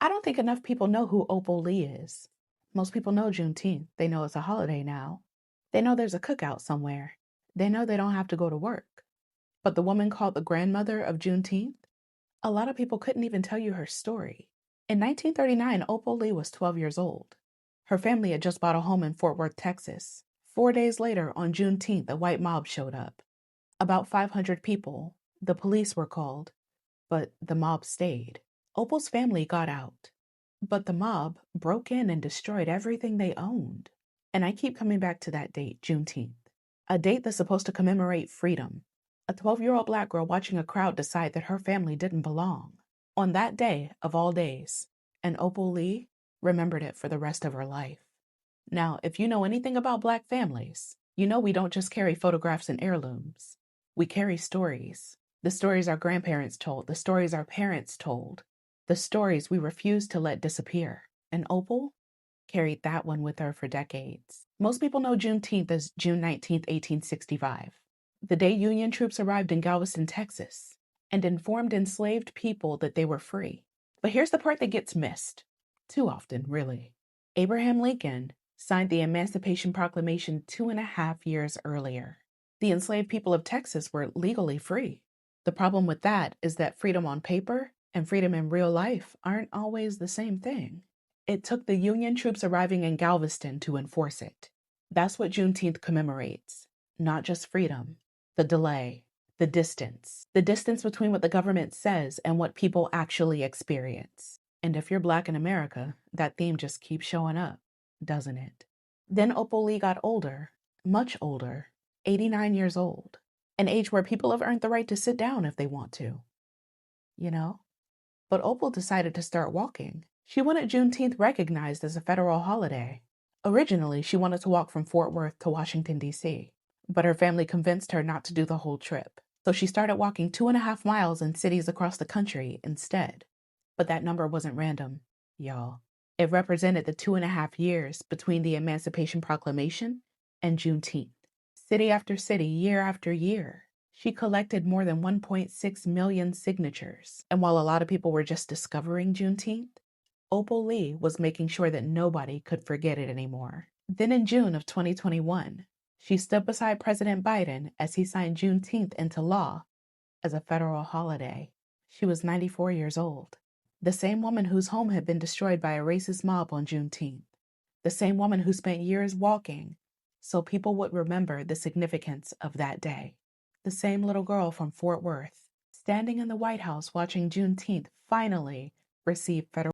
I don't think enough people know who Opal Lee is. Most people know Juneteenth. They know it's a holiday now. They know there's a cookout somewhere. They know they don't have to go to work. But the woman called the grandmother of Juneteenth, a lot of people couldn't even tell you her story. In 1939, Opal Lee was 12 years old. Her family had just bought a home in Fort Worth, Texas. 4 days later, on Juneteenth, a white mob showed up. About 500 people. The police were called, but the mob stayed. Opal's family got out, but the mob broke in and destroyed everything they owned. And I keep coming back to that date, Juneteenth, a date that's supposed to commemorate freedom. A 12-year-old Black girl watching a crowd decide that her family didn't belong. On that day of all days, and Opal Lee remembered it for the rest of her life. Now, if you know anything about Black families, you know we don't just carry photographs and heirlooms. We carry stories. The stories our grandparents told, the stories our parents told, the stories we refused to let disappear. And Opal carried that one with her for decades. Most people know Juneteenth as June 19th, 1865, the day Union troops arrived in Galveston, Texas, and informed enslaved people that they were free. But here's the part that gets missed. Too often, really. Abraham Lincoln signed the Emancipation Proclamation 2.5 years earlier. The enslaved people of Texas were legally free. The problem with that is that freedom on paper and freedom in real life aren't always the same thing. It took the Union troops arriving in Galveston to enforce it. That's what Juneteenth commemorates. Not just freedom, the delay, the distance between what the government says and what people actually experience. And if you're Black in America, that theme just keeps showing up, doesn't it? Then Opal Lee got older, much older, 89 years old, an age where people have earned the right to sit down if they want to, you know? But Opal decided to start walking. She wanted Juneteenth recognized as a federal holiday. Originally, she wanted to walk from Fort Worth to Washington, D.C., but her family convinced her not to do the whole trip. So she started walking 2.5 miles in cities across the country instead. But that number wasn't random, y'all. It represented the 2.5 years between the Emancipation Proclamation and Juneteenth. City after city, year after year, she collected more than 1.6 million signatures. And while a lot of people were just discovering Juneteenth, Opal Lee was making sure that nobody could forget it anymore. Then in June of 2021, she stood beside President Biden as he signed Juneteenth into law as a federal holiday. She was 94 years old. The same woman whose home had been destroyed by a racist mob on Juneteenth. The same woman who spent years walking so people would remember the significance of that day. The same little girl from Fort Worth, standing in the White House watching Juneteenth finally receive federal